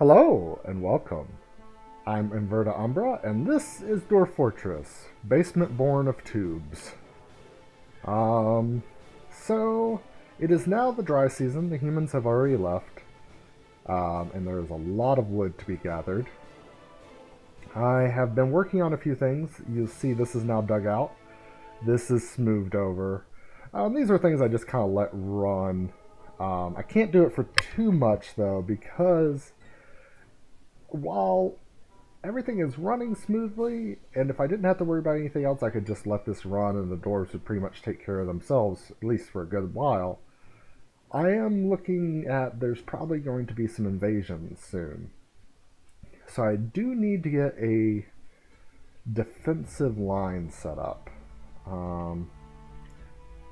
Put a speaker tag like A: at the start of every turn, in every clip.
A: Hello and welcome. I'm Inverta Umbra, and this is Dwarf Fortress, BasmentBorn of Tubes. Um, so it is now the dry season. The humans have already left, and there is a lot of wood to be gathered. I have been working on a few things. You'll see this is now dug out. This is smoothed over. These are things I just kind of let run. I can't do it for too much though, because while everything is running smoothly, and if I didn't have to worry about anything else, I could just let this run and the dwarves would pretty much take care of themselves, at least for a good while. I am looking at there's probably going to be some invasions soon. So I do need to get a defensive line set up.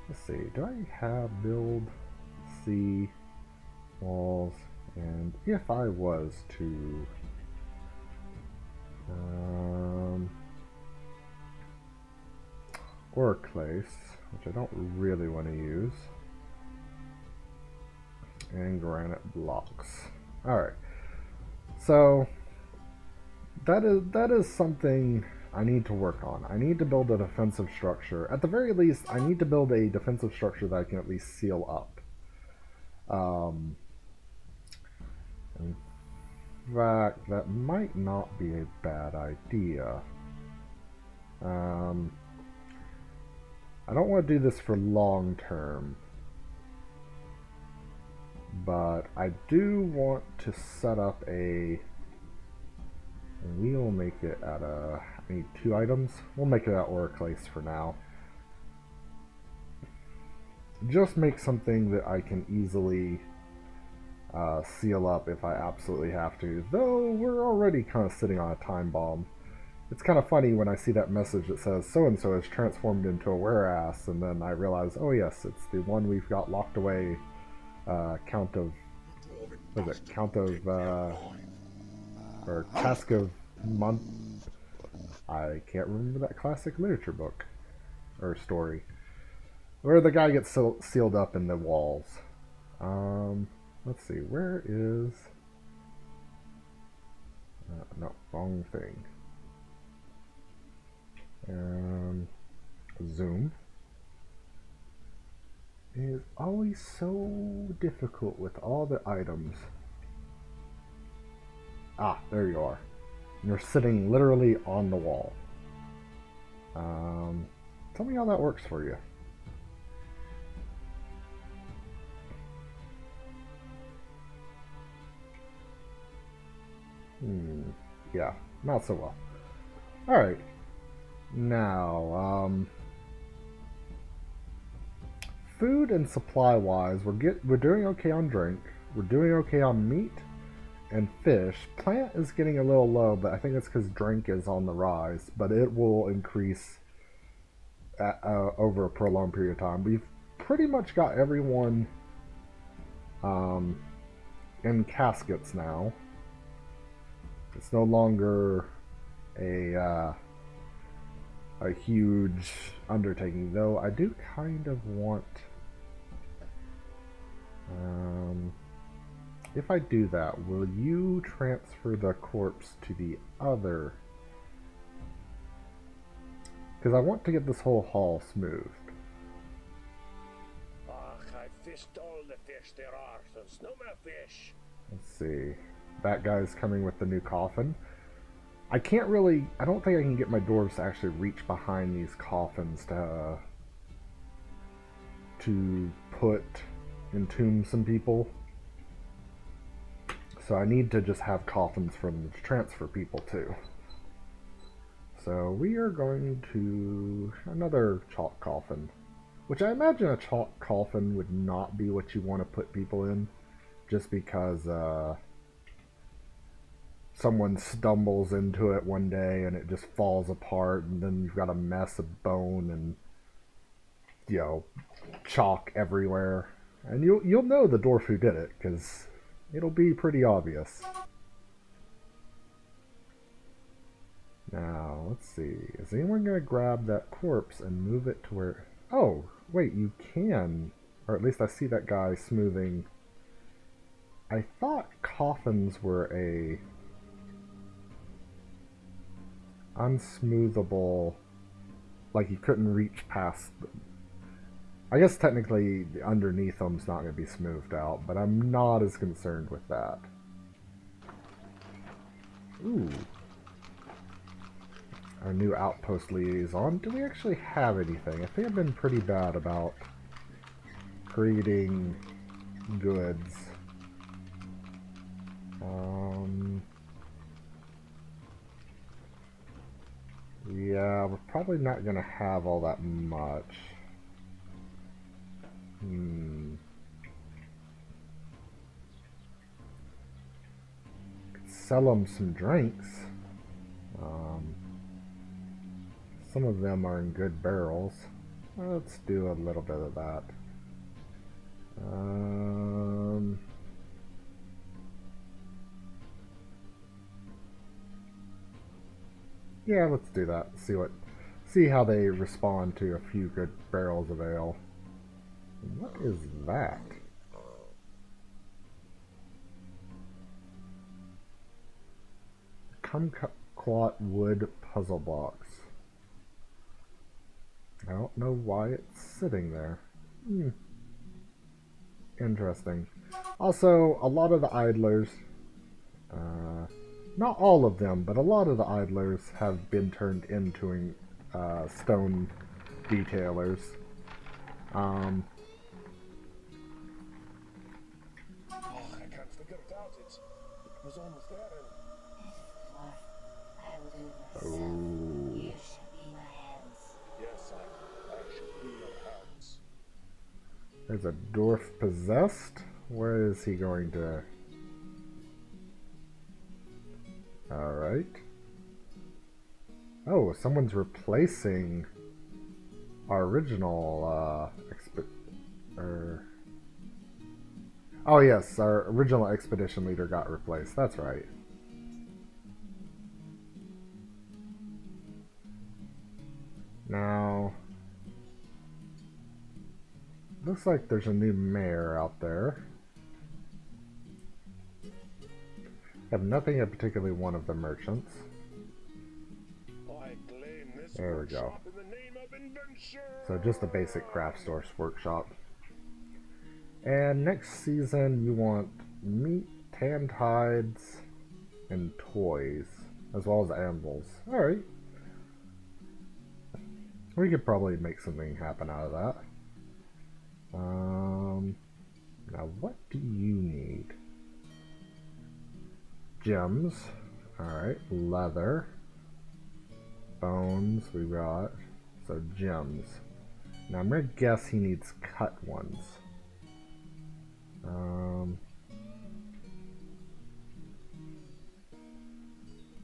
A: Let's see, do I have build C walls? And if I was to or place, which I don't really want to use, and granite blocks. Alright, so that is something I need to work on. I need to build a defensive structure. At the very least, I need to build a defensive structure that I can at least seal up. In fact, that might not be a bad idea. I don't want to do this for long term, but I do want to set up a, and we'll make it at a, I need 2 items. We'll make it at Oraclace for now. Just make something that I can easily seal up if I absolutely have to, though we're already kind of sitting on a time bomb. It's kind of funny when I see that message that says so-and-so is transformed into a were-ass, and then I realize, oh yes, it's the one we've got locked away, count of, what is it, count of, or task of month, I can't remember that classic literature book, or story, where the guy gets sealed up in the walls. Let's see, where is, no, wrong thing. Zoom is always so difficult with all the items. Ah, there you are. You're sitting literally on the wall. Tell me how that works for you. Yeah, not so well. Alright. Now, food and supply wise, we're doing okay on drink. We're doing okay on meat and fish. Plant is getting a little low, but I think it's because drink is on the rise. But it will increase over a prolonged period of time. We've pretty much got everyone in caskets now. It's no longer a huge undertaking, though I do kind of want, if I do that, will you transfer the corpse to the other? Because I want to get this whole hall smoothed.
B: I fished all the fish there are, there's no more fish.
A: Let's see. That guy's coming with the new coffin. I can't really, I don't think I can get my dwarves to actually reach behind these coffins to entomb some people. So I need to just have coffins for them to transfer people to. So we are going to another chalk coffin, which I imagine a chalk coffin would not be what you want to put people in, just because someone stumbles into it one day and it just falls apart, and then you've got a mess of bone and, you know, chalk everywhere, and you'll know the dwarf who did it because it'll be pretty obvious. Now let's see, is anyone gonna grab that corpse and move it to where, oh wait, you can, or at least I see that guy smoothing I thought coffins were a unsmoothable, like you couldn't reach past them. I guess technically underneath them's not going to be smoothed out, but I'm not as concerned with that. Ooh. Our new outpost liaison. Do we actually have anything? I think I've been pretty bad about creating goods. Yeah, we're probably not going to have all that much. Sell them some drinks. Some of them are in good barrels. Let's do a little bit of that. Yeah, let's do that. See how they respond to a few good barrels of ale. What is that? Kumquat wood puzzle box. I don't know why it's sitting there. Interesting. Also, a lot of the idlers, not all of them, but a lot of the idlers have been turned into stone detailers.
B: Oh, I can't figure it out. It was almost there and...
A: Oh.
C: You should be my hands.
B: Yes, I should be your hands.
A: There's a dwarf possessed. Where is he going to... Alright. Oh, someone's replacing our original, Oh yes, our original expedition leader got replaced. That's right. Now... Looks like there's a new mayor out there. Have nothing at particularly one of the merchants.
B: I claim this
A: There we go.
B: workshop in the name of invention.
A: So just a basic craft store workshop. And next season you want meat, tanned hides, and toys, as well as anvils. Alright. We could probably make something happen out of that. Now what do you need? Gems. Alright, leather. Bones we got. So gems. Now I'm gonna guess he needs cut ones. I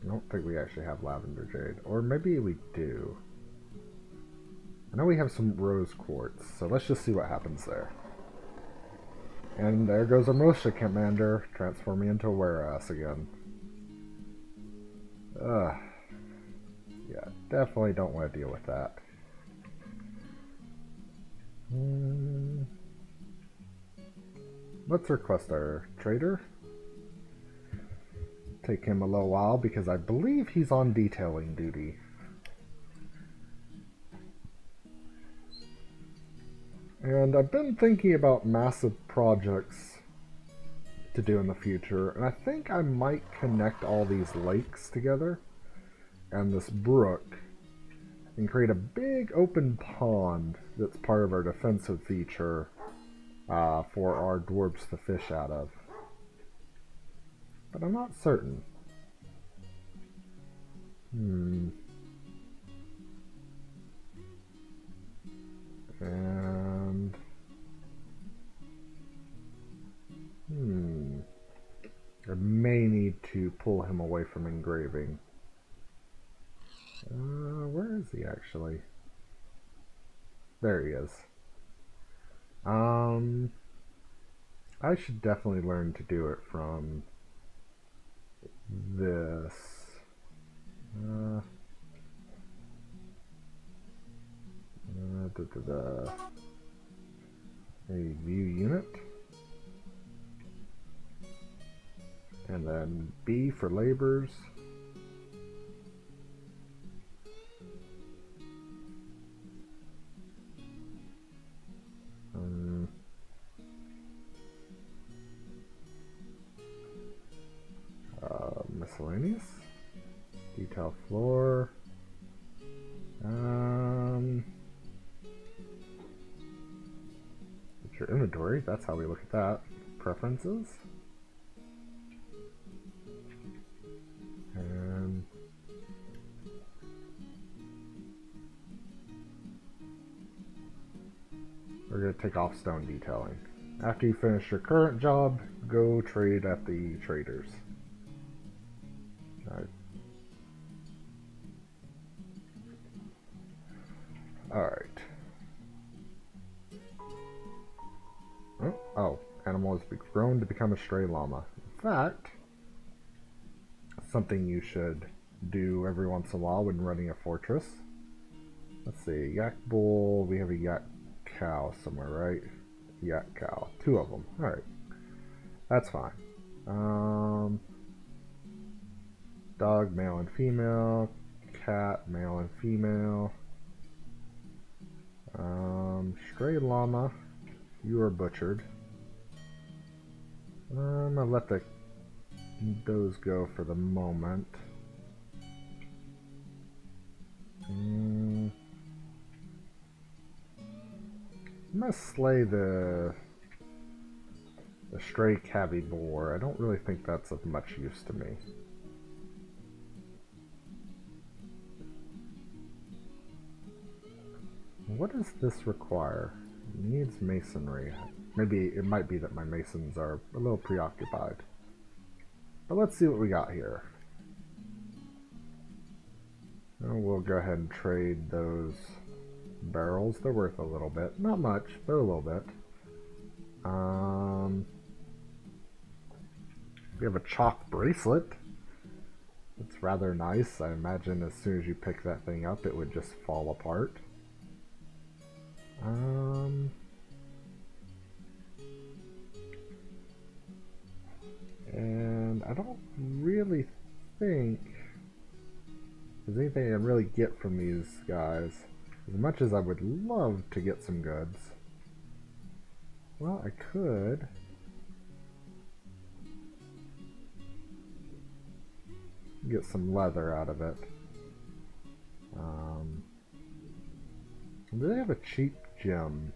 A: don't think we actually have lavender jade. Or maybe we do. I know we have some rose quartz, so let's just see what happens there. And there goes our militia commander, transforming into a were-ass again. Ugh. Yeah, definitely don't want to deal with that. Let's request our trader. Take him a little while because I believe he's on detailing duty. And I've been thinking about massive projects to do in the future, and I think I might connect all these lakes together and this brook and create a big open pond that's part of our defensive feature for our dwarves to fish out of. But I'm not certain. And I may need to pull him away from engraving. Where is he actually? There he is. I should definitely learn to do it from this. A view unit. And then B for labors. Miscellaneous. Detail floor. It's your inventory. That's how we look at that. Preferences. And we're going to take off stone detailing. After you finish your current job, go trade at the traders. Alright. Oh, animal has grown to become a stray llama. In fact, something you should do every once in a while when running a fortress. Let's see, yak bull, we have a yak cow somewhere, right? Yak cow, 2 of them. Alright, that's fine. Dog, male and female. Cat, male and female. Stray llama, you are butchered. I'm gonna let those go for the moment. I'm gonna slay the stray cabby boar. I don't really think that's of much use to me. What does this require? It needs masonry. Maybe it might be that my masons are a little preoccupied. But let's see what we got here. And we'll go ahead and trade those barrels. They're worth a little bit. Not much, but a little bit. We have a chalk bracelet. It's rather nice. I imagine as soon as you pick that thing up, it would just fall apart. And I don't really think there's anything I really get from these guys. As much as I would love to get some goods. Well, I could. Get some leather out of it. Do they have a cheap gem?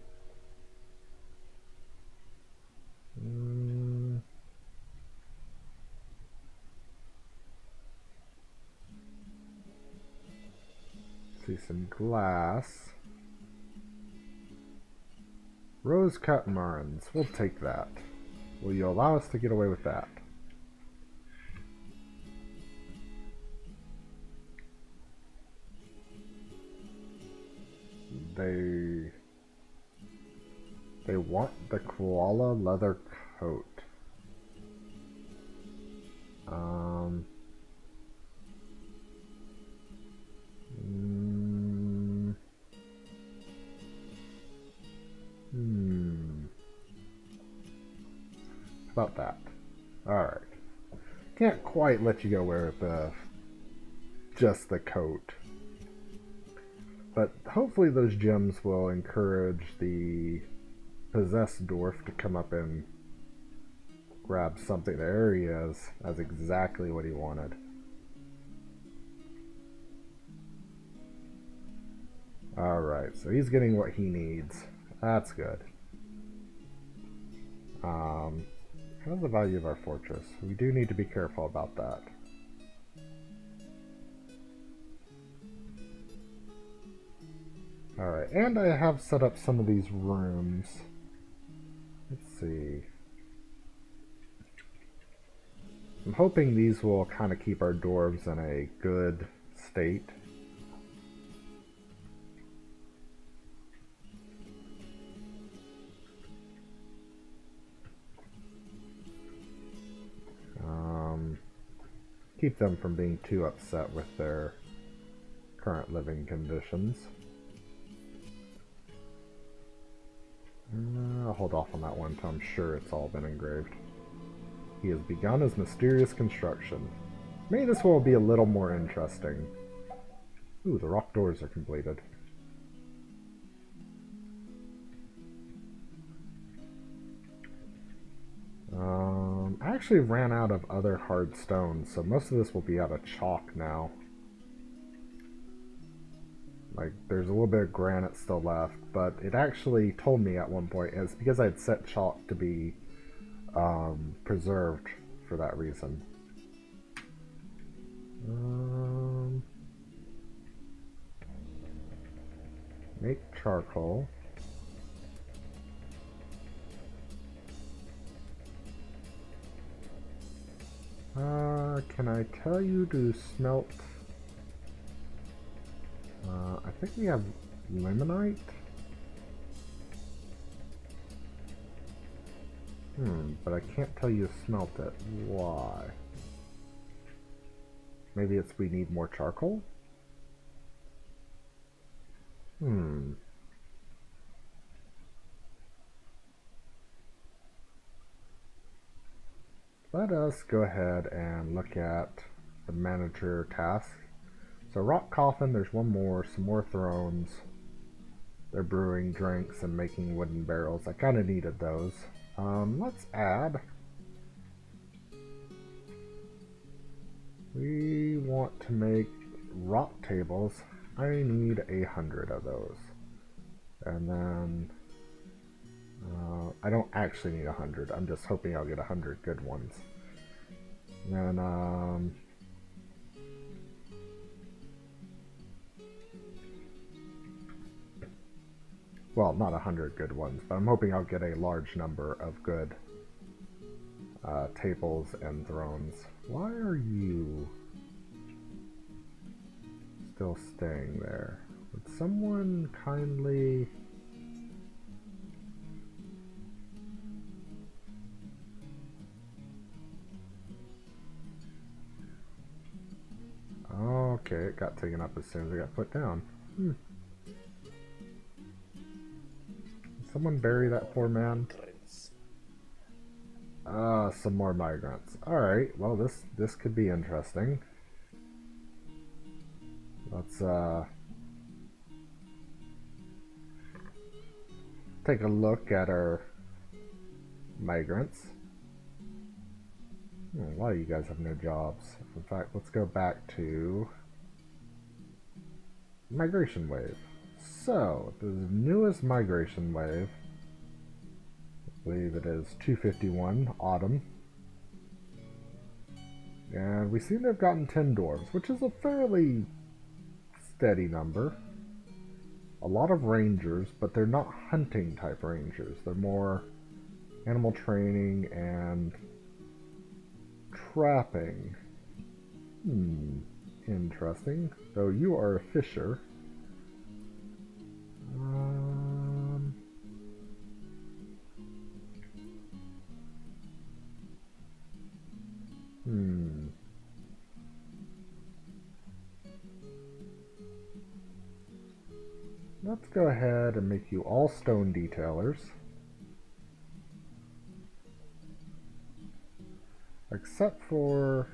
A: See some glass. Rose cut murrins. We'll take that. Will you allow us to get away with that? They want the koala leather coat. How about that? Alright. Can't quite let you go with just the coat. But hopefully those gems will encourage the possessed dwarf to come up and grab something. There he is. That's exactly what he wanted. Alright, so he's getting what he needs. That's good. How's the value of our fortress? We do need to be careful about that. Alright, and I have set up some of these rooms. Let's see. I'm hoping these will kind of keep our dwarves in a good state. Keep them from being too upset with their current living conditions. I'll hold off on that one until I'm sure it's all been engraved. He has begun his mysterious construction. Maybe this will be a little more interesting. Ooh, the rock doors are completed. I actually ran out of other hard stones, so most of this will be out of chalk now. Like, there's a little bit of granite still left, but it actually told me at one point, it's because I had set chalk to be preserved for that reason. Make charcoal. Can I tell you to smelt? I think we have limonite. But I can't tell you to smelt it. Why? Maybe it's we need more charcoal? Let us go ahead and look at the manager tasks. So rock coffin, there's one more, some more thrones. They're brewing drinks and making wooden barrels. I kind of needed those. Let's add. We want to make rock tables. I need 100 of those. And then I don't actually need 100. I'm just hoping I'll get 100 good ones. And then well, not 100 good ones, but I'm hoping I'll get a large number of good tables and thrones. Why are you still staying there? Would someone kindly... Okay, it got taken up as soon as it got put down. Someone bury that poor man. Some more migrants. Alright, well this could be interesting. Let's take a look at our migrants. A lot of you guys have no jobs. In fact, let's go back to migration wave. So, the newest migration wave, I believe it is 251, autumn. And we seem to have gotten 10 dwarves, which is a fairly steady number. A lot of rangers, but they're not hunting type rangers. They're more animal training and trapping. Interesting. Though you are a fisher. Let's go ahead and make you all stone detailers. Except for...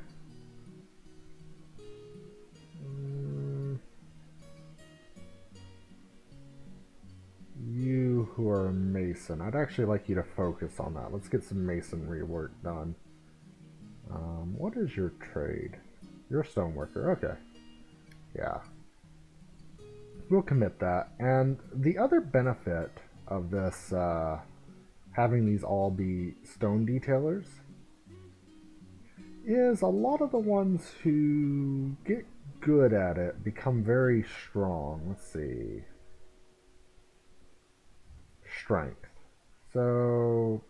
A: you who are a mason. I'd actually like you to focus on that. Let's get some masonry work done. What is your trade? You're a stoneworker. Okay. Yeah. We'll commit that. And the other benefit of this, having these all be stone detailers, is a lot of the ones who get good at it become very strong. Let's see. Strength. So,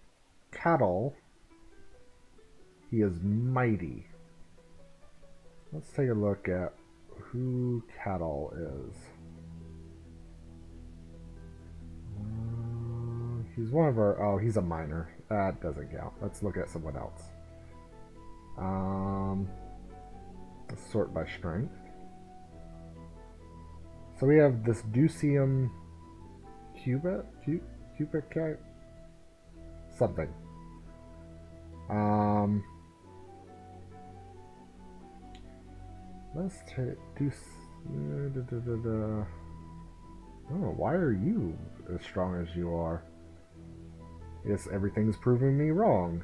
A: cattle, he is mighty. Let's take a look at who cattle is. He's one of our... oh, he's a miner. That doesn't count. Let's look at someone else. Let's sort by strength. So we have this Ducium cubit? Cubic something. Um, let's do. Oh, why are you as strong as you are? Yes, everything's proving me wrong.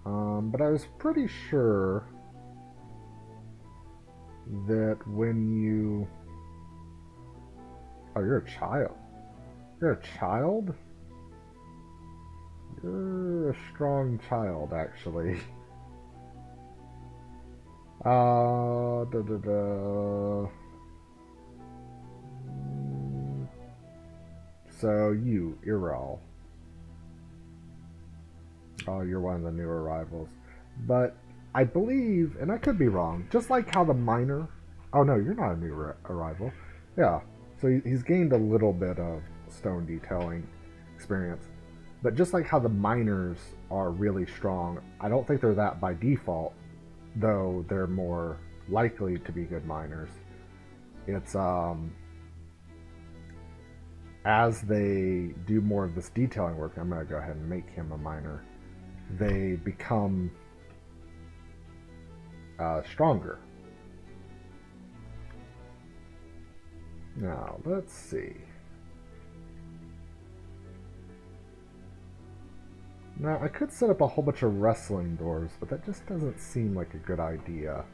A: But I was pretty sure that when you... Oh, you're a child. You're a child? You're a strong child, actually. Da da da. So you, Iral. Oh, you're one of the new arrivals. But I believe, and I could be wrong, just like how the miner... Oh no, you're not a new arrival. Yeah, so he's gained a little bit of stone detailing experience. But just like how the miners are really strong, I don't think they're that by default, though they're more likely to be good miners. It's, as they do more of this detailing work, I'm going to go ahead and make him a miner, they become stronger. Now, let's see. Now, I could set up a whole bunch of wrestling doors, but that just doesn't seem like a good idea.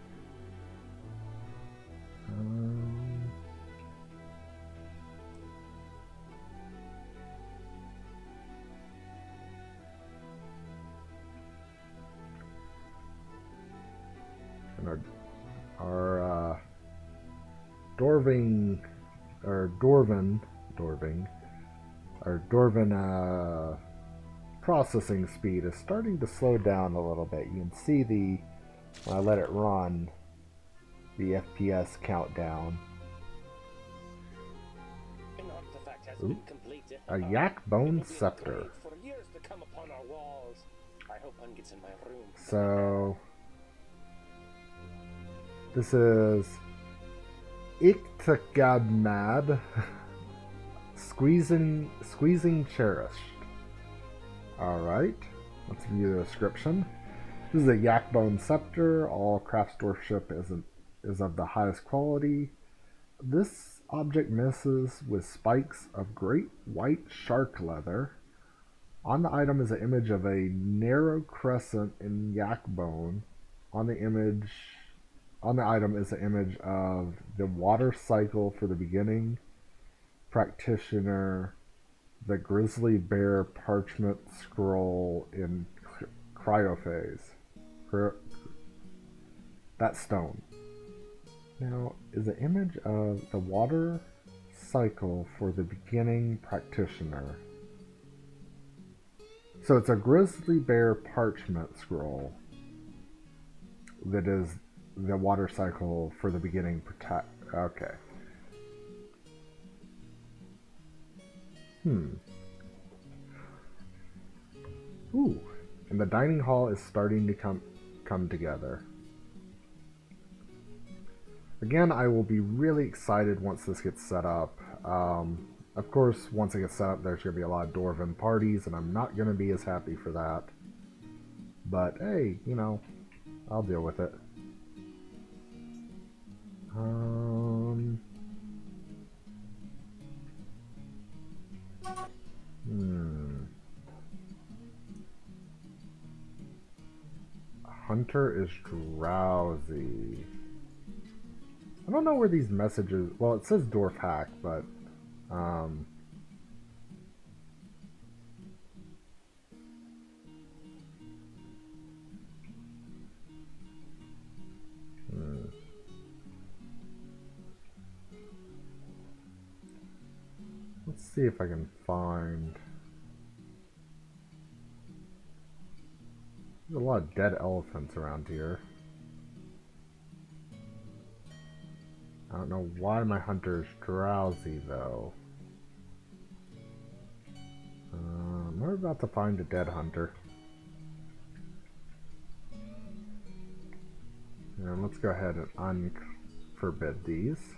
A: And our Dwarven processing speed is starting to slow down a little bit. You can see when I let it run, the FPS countdown.
B: An artifact has
A: Ooh,
B: been completed.
A: a yak bone scepter.
B: For years to come upon our walls. I hope one gets in my room.
A: So this is Iktagadmad squeezing cherished. Alright, let's view the description. This is a yak bone scepter. All craft dwarfship is of the highest quality. This object misses with spikes of great white shark leather. On the item is an image of a narrow crescent in yak bone. On the item is an image of the water cycle for the beginning practitioner, the grizzly bear parchment scroll in cryophase. That stone. Now, is an image of the water cycle for the beginning practitioner. So it's a grizzly bear parchment scroll that is the water cycle for the beginning okay. Ooh, and the dining hall is starting to come together. Again, I will be really excited once this gets set up. Of course, once it gets set up, there's going to be a lot of Dwarven parties, and I'm not going to be as happy for that. But hey, you know, I'll deal with it. Hunter is drowsy. I don't know where these messages... Well, it says Dwarf hack, but... Let's see if I can find... There's a lot of dead elephants around here. I don't know why my hunter is drowsy, though. We're about to find a dead hunter. And let's go ahead and unforbid these.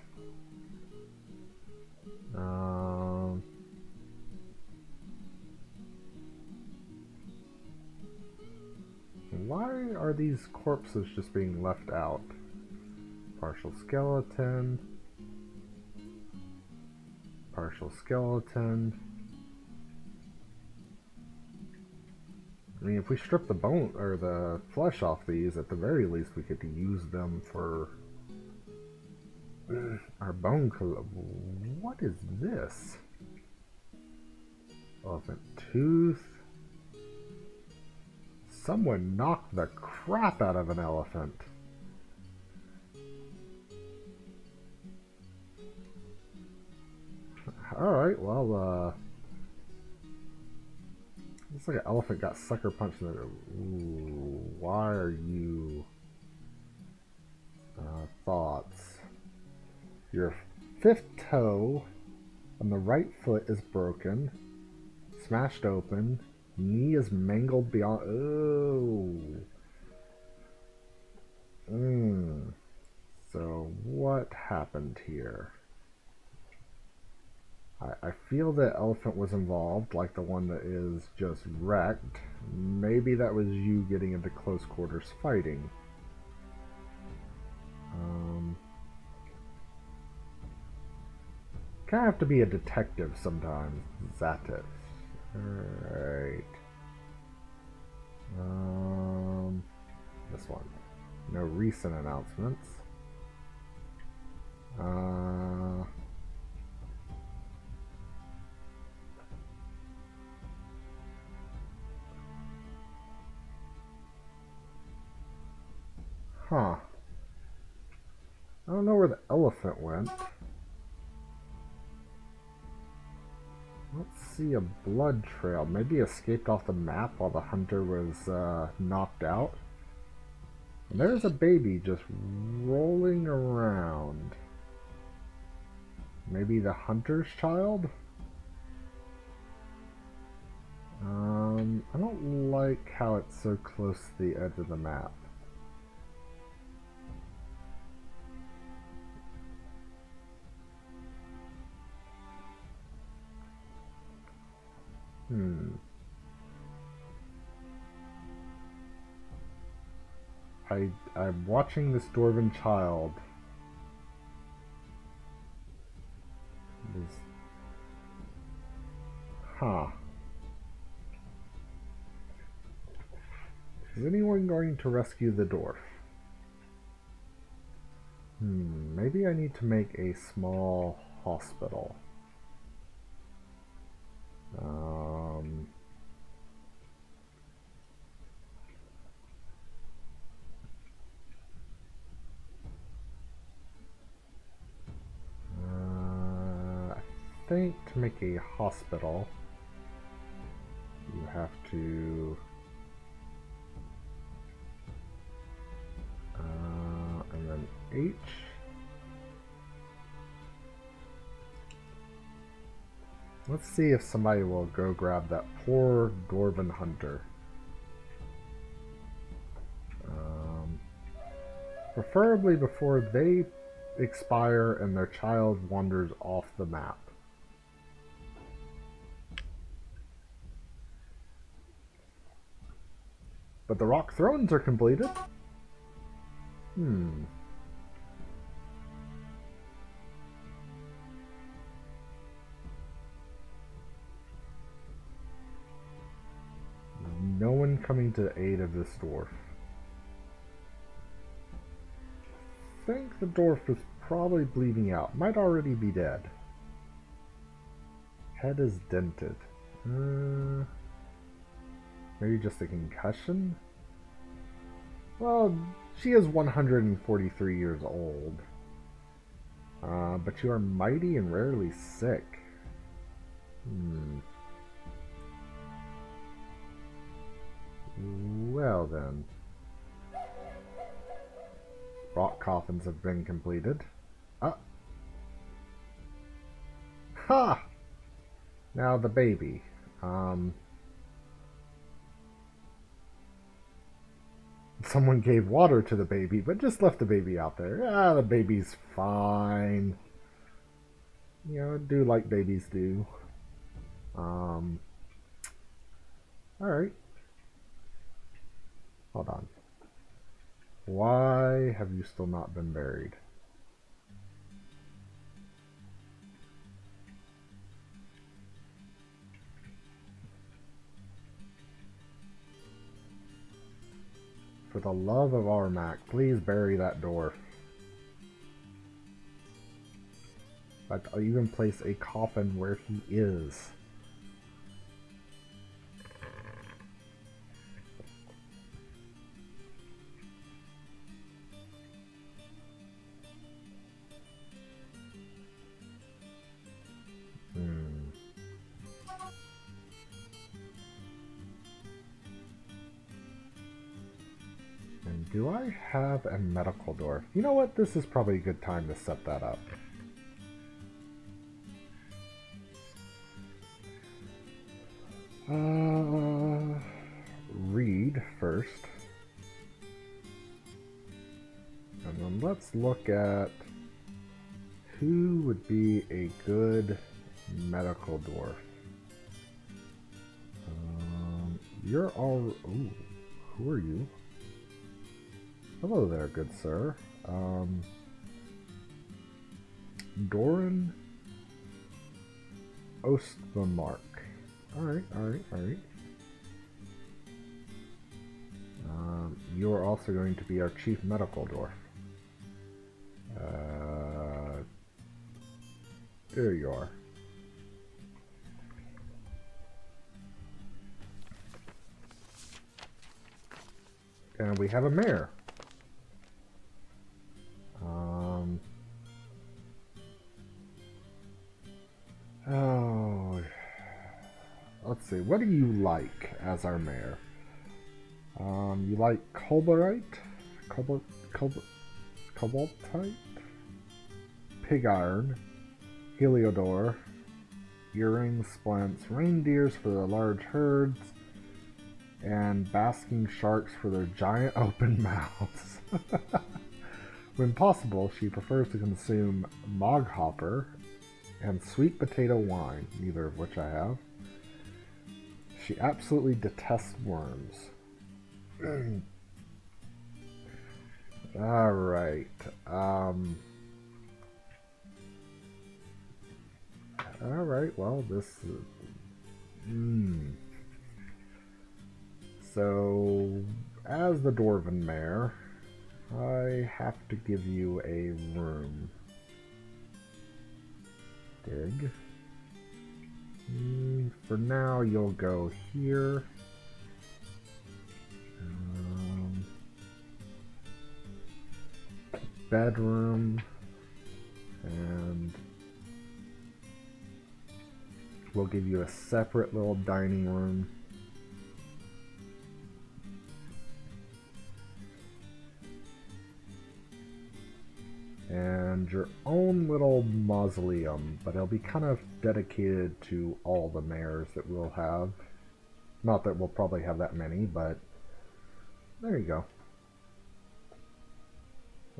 A: why are these corpses just being left out? Partial skeleton. Partial skeleton. I mean, if we strip the bone or the flesh off these, at the very least we could use them for our bone. What is this? Elephant tooth. Someone knocked the crap out of an elephant. Alright, well, looks like an elephant got sucker punched in the... Ooh, why are you... thoughts. Your fifth toe on the right foot is broken. Smashed open. Knee is mangled beyond... Oh. So, what happened here? I feel that elephant was involved, like the one that is just wrecked. Maybe that was you getting into close quarters fighting. Kind of have to be a detective sometimes. That is. Alright. This one. No recent announcements. Huh. I don't know where the elephant went. Let's see a blood trail. Maybe escaped off the map while the hunter was knocked out. And there's a baby just rolling around. Maybe the hunter's child? I don't like how it's so close to the edge of the map. I'm watching this dwarven child. Huh. Is anyone going to rescue the dwarf? Maybe I need to make a small hospital. I think to make a hospital, you have to and then H. Let's see if somebody will go grab that poor dwarven hunter. Preferably before they expire and their child wanders off the map. But the rock thrones are completed. No one coming to the aid of this dwarf. I think the dwarf is probably bleeding out. Might already be dead. Head is dented. Maybe just a concussion? Well, she is 143 years old. But you are mighty and rarely sick. Well then. Rock coffins have been completed. Ha! Now the baby. Someone gave water to the baby, but just left the baby out there. The baby's fine. You know, do like babies do. Alright. Hold on. Why have you still not been buried? For the love of Armac, please bury that dwarf. I'll even place a coffin where he is. And do I have a medical dwarf? You know what? This is probably a good time to set that up. Read first. And then let's look at who would be a good medical dwarf. You're all... Ooh, who are you? Hello there, good sir. Doran Ostmark. Alright. You're also going to be our chief medical dwarf. There you are. And we have a mayor. Oh, let's see. What do you like as our mayor? You like Cobaltite? Cobaltite? Pig iron, Heliodor, earrings, splints, reindeers for the large herds, and basking sharks for their giant open mouths. When possible, she prefers to consume moghopper and sweet potato wine, neither of which I have. She absolutely detests worms. Alright. Alright, well, this is... So, as the Dwarven Mayor, I have to give you a room. Dig. For now, you'll go here. Bedroom. And we'll give you a separate little dining room. And your own little mausoleum, but it'll be kind of dedicated to all the mayors that we'll have. Not that we'll probably have that many, but there you go.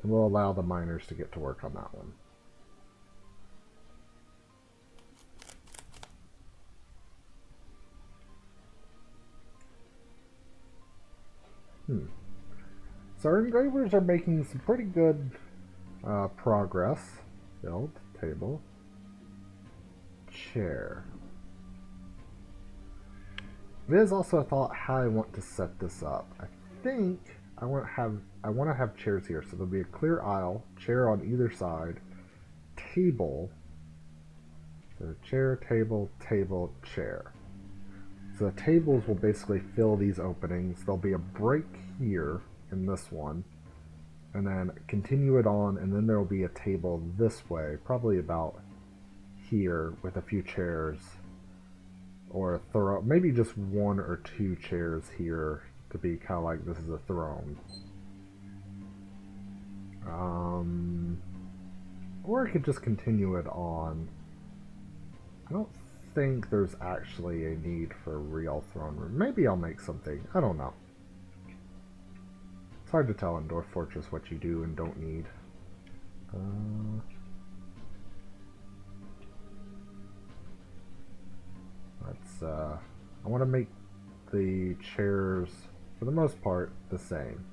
A: And we'll allow the miners to get to work on that one. So our engravers are making some pretty good progress. Build, table, chair. It is also a thought how I want to set this up. I think I want to have chairs here, so there'll be a clear aisle, chair on either side, table. So chair, table, table, chair. So the tables will basically fill these openings. There'll be a break here in this one, and then continue it on, and then there will be a table this way, probably about here, with a few chairs, or a throne, maybe just one or two chairs here to be kind of like this is a throne. Or I could just continue it on. I don't think there's actually a need for a real throne room. Maybe I'll make something. I don't know. It's hard to tell in Dwarf Fortress what you do and don't need. I want to make the chairs for the most part, the same.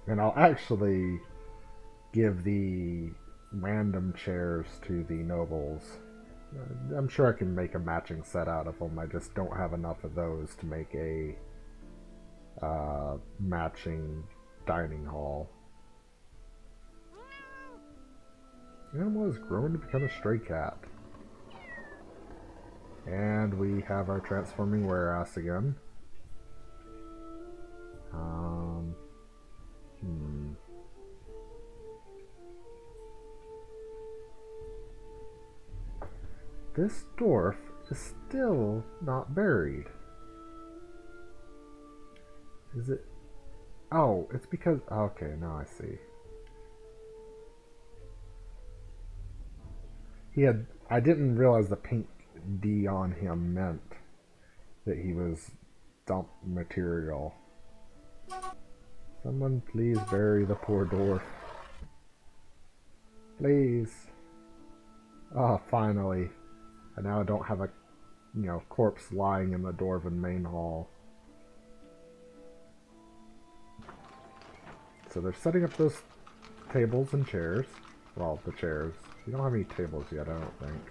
A: And I'll actually give the random chairs to the nobles. I'm sure I can make a matching set out of them. I just don't have enough of those to make a matching dining hall. The animal is growing to become a stray cat. And we have our transforming were-ass again. This dwarf is still not buried. Is it? Oh, it's because... Okay, now I see. I didn't realize the pink D on him meant that he was dump material. Someone please bury the poor dwarf. Please. Ah, finally. And now I don't have a, corpse lying in the dwarven main hall. So they're setting up those tables and chairs. Well, the chairs. You don't have any tables yet, I don't think.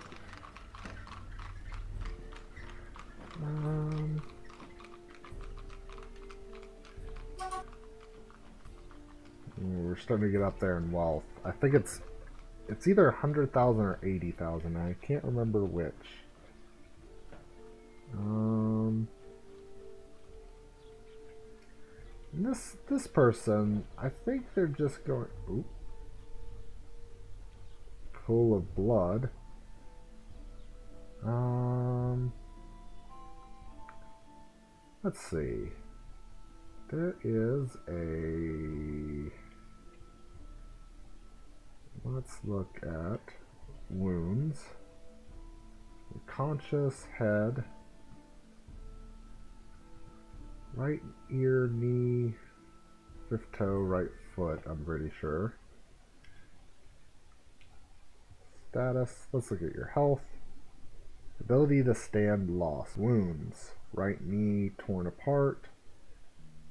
A: We're starting to get up there in wealth. I think it's either 100,000 or 80,000. I can't remember which. This person, I think they're just going. Ooh, pool of blood. Let's see. There is a... Let's look at wounds. Conscious head. Right ear, knee, fifth toe, right foot, I'm pretty sure. Status. Let's look at your health. Ability to stand lost. Wounds. Right knee torn apart.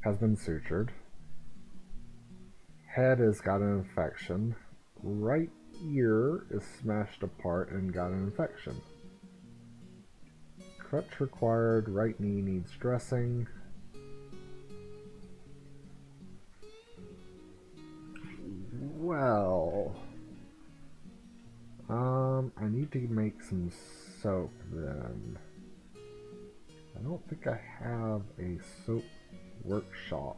A: Has been sutured. Head has got an infection. Right ear is smashed apart and got an infection. Crutch required. Right knee needs dressing. Well, I need to make some soap then. I don't think I have a soap workshop.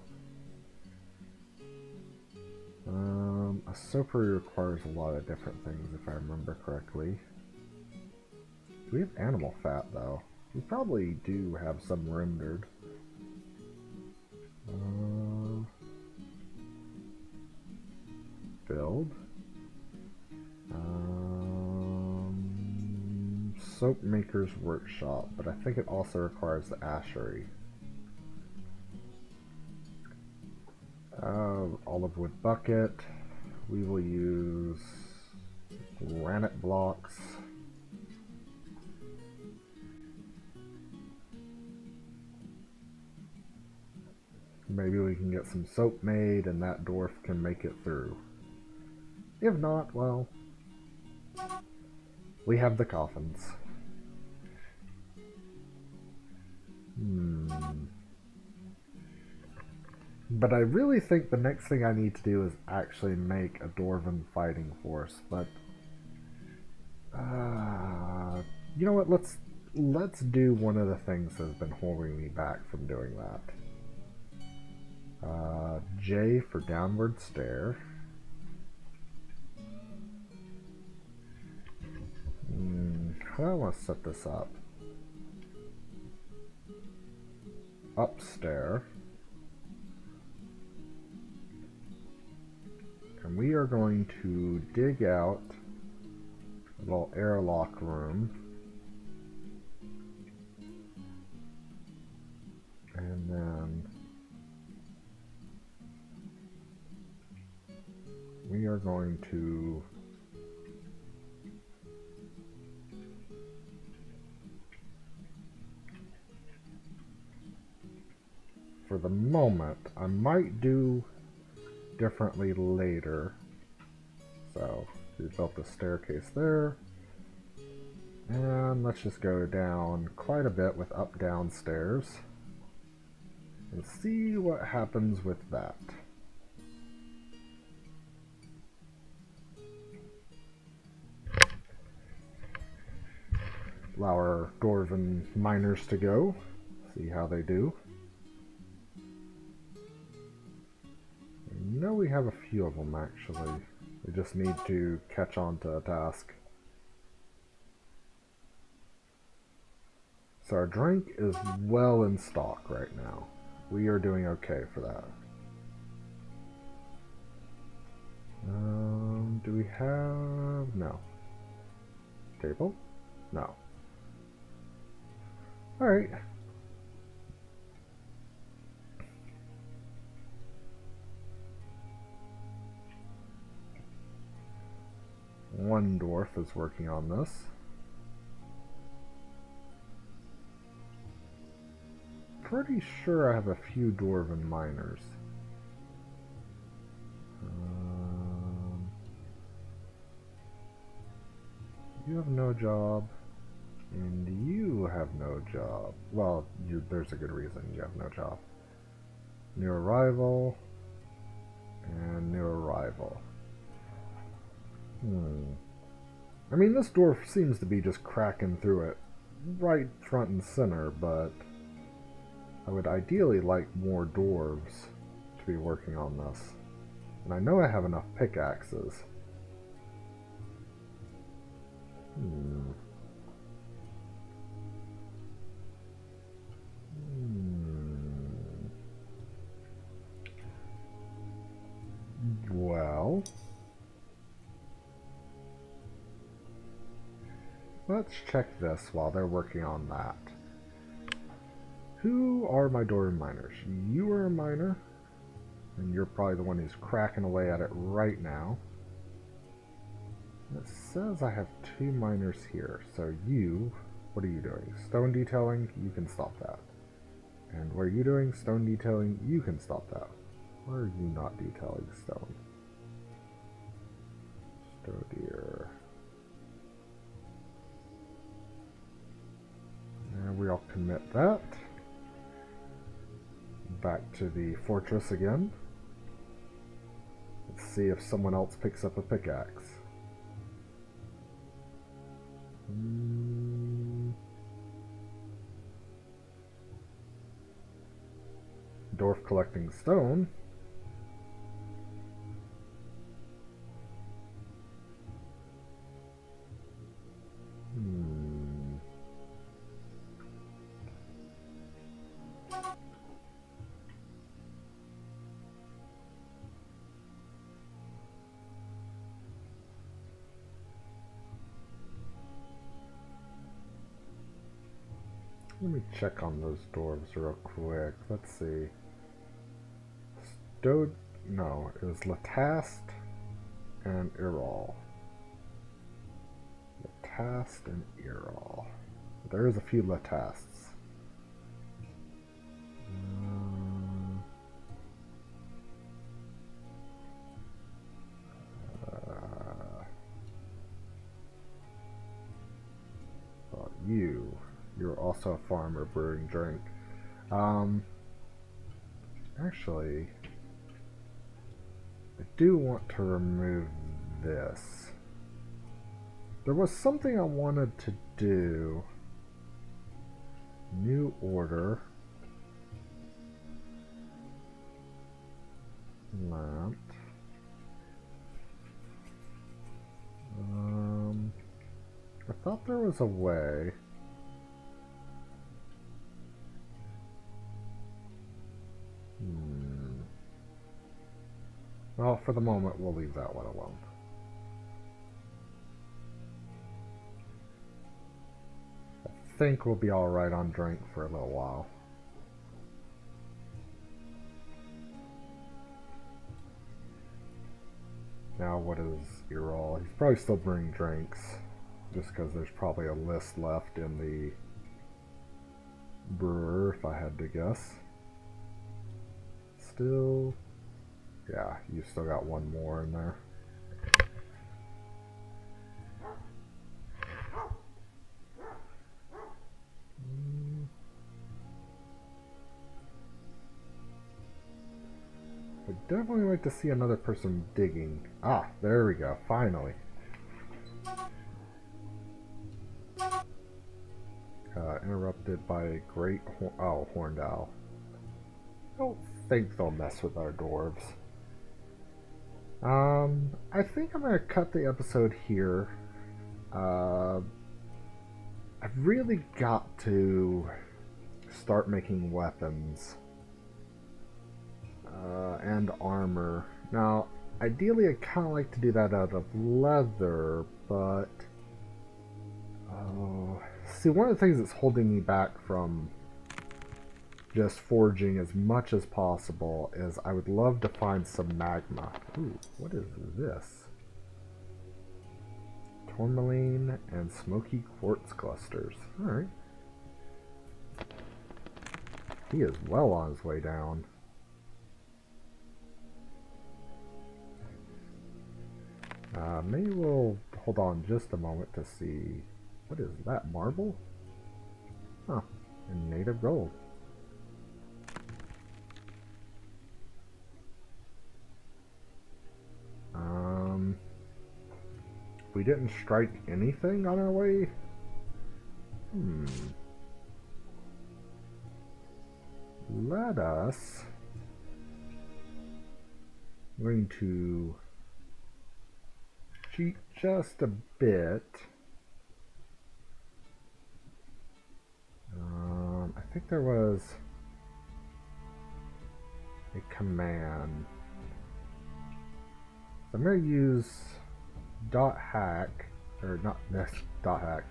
A: A soapery requires a lot of different things if I remember correctly. Do we have animal fat though? We probably do have some rendered. Build. Soap maker's workshop, but I think it also requires the ashery. Olive wood bucket. We will use granite blocks. Maybe we can get some soap made and that dwarf can make it through. If not, well, we have the coffins. But I really think the next thing I need to do is actually make a dwarven fighting force. But you know what? Let's do one of the things that's been holding me back from doing that. J for downward stare. How do I want to set this up? Up stair. And we are going to dig out a little airlock room. And then we are going to for the moment, I might do differently later. So we built the staircase there. And let's just go down quite a bit with up-down stairs and see what happens with that. Allow our dwarven miners to go, see how they do. I know we have a few of them actually. We just need to catch on to a task. So our drink is well in stock right now. We are doing okay for that. Do we have... no. Table? No. Alright. One dwarf is working on this. Pretty sure I have a few dwarven miners. You have no job, and you have no job. Well, there's a good reason you have no job. New arrival, and new arrival. I mean, this dwarf seems to be just cracking through it right front and center, but I would ideally like more dwarves to be working on this. And I know I have enough pickaxes. Well, let's check this while they're working on that. Who are my dwarven miners? You are a miner, and you're probably the one who's cracking away at it right now. It says I have 2 miners here, so you, what are you doing? Stone detailing, you can stop that. And what are you doing? Stone detailing, you can stop that. Why are you not detailing stone? Oh dear. And we'll commit that. Back to the fortress again. Let's see if someone else picks up a pickaxe. Dwarf collecting stone. Let me check on those dwarves real quick. Let's see. No, it was Latast and Irol. Latast and Irol. There is a few Latasts. You're also a farmer brewing drink. Actually, I do want to remove this. There was something I wanted to do. New order. Lamp. I thought there was a way. Well, for the moment, we'll leave that one alone. I think we'll be alright on drink for a little while. Now what is Errol? He's probably still bringing drinks. Just because there's probably a list left in the brewer, if I had to guess. Still... yeah, you still got one more in there. I'd definitely like to see another person digging. Ah, there we go, finally. Interrupted by a great horned owl. I don't think they'll mess with our dwarves. I think I'm gonna cut the episode here. I've really got to start making weapons and armor. Now, ideally, I kind of like to do that out of leather, but see, one of the things that's holding me back from just forging as much as possible is I would love to find some magma. Ooh, what is this? Tourmaline and smoky quartz clusters. Alright. He is well on his way down. Maybe we'll hold on just a moment to see... what is that, marble? Huh, and native gold. We didn't strike anything on our way? Let us... I'm going to cheat just a bit. I think there was a command. So I'm going to use .hack, or not .hack,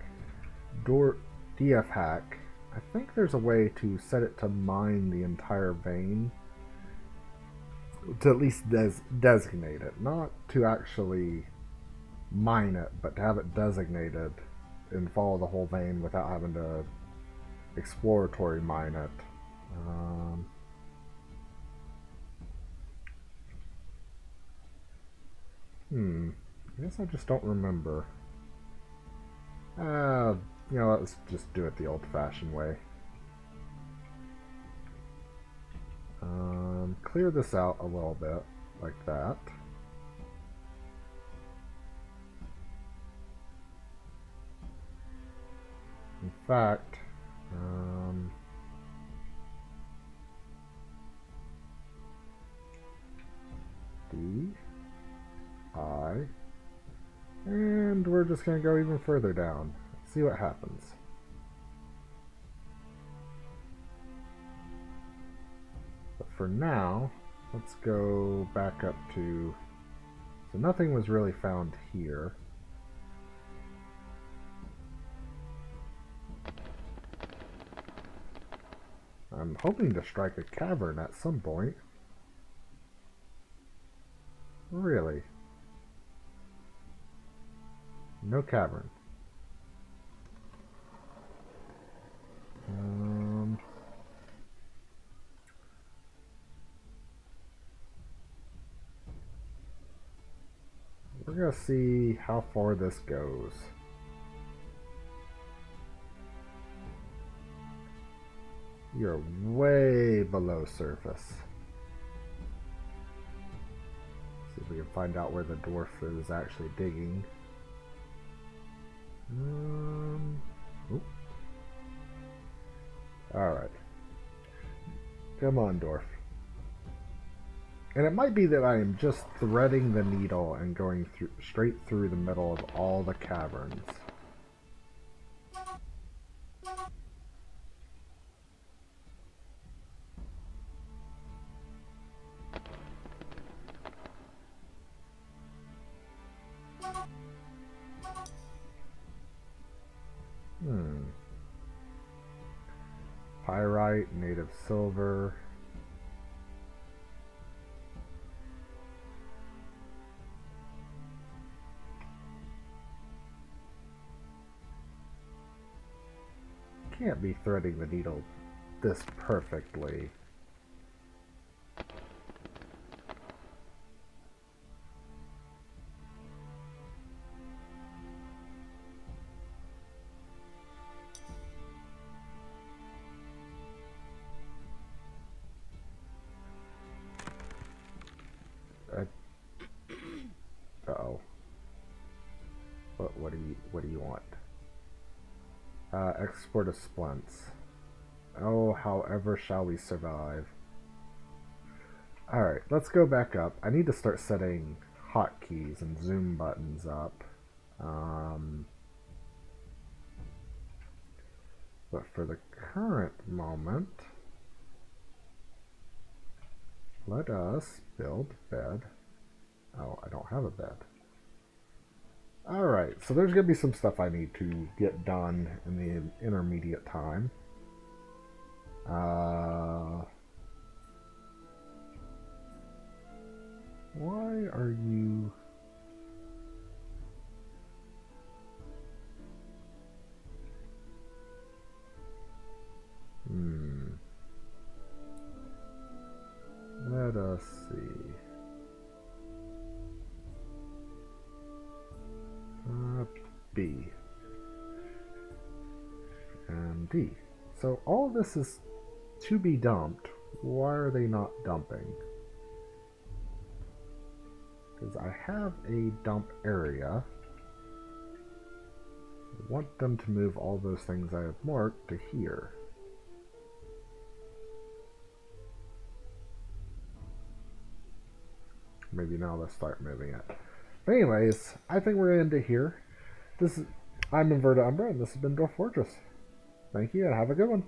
A: df hack. I think there's a way to set it to mine the entire vein, to at least designate it, not to actually mine it, but to have it designated and follow the whole vein without having to exploratory mine it. I guess I just don't remember. You know, let's just do it the old-fashioned way. Clear this out a little bit, like that. In fact, D, I, and we're just going to go even further down. See what happens. But for now, let's go back up to... so nothing was really found here. I'm hoping to strike a cavern at some point. Really? No cavern. We're gonna see how far this goes. You're way below surface. See if we can find out where the dwarf is actually digging. Alright. Come on, dwarf. And it might be that I am just threading the needle and going straight through the middle of all the caverns. Pyrite, native silver. can't be threading the needle this perfectly. Uh-oh. What do you want? Export of splints. Oh, however shall we survive? Alright, let's go back up. I need to start setting hotkeys and zoom buttons up. But for the current moment, let us build bed. Oh, I don't have a bed. Alright, so there's going to be some stuff I need to get done in the intermediate time. Why are you... Let us see. B. And D. So all this is to be dumped. Why are they not dumping? Because I have a dump area. I want them to move all those things I have marked to here. Maybe now let's start moving it. But anyways, I think we're going to end it here. I'm Inverted Umbra, and this has been Dwarf Fortress. Thank you, and have a good one.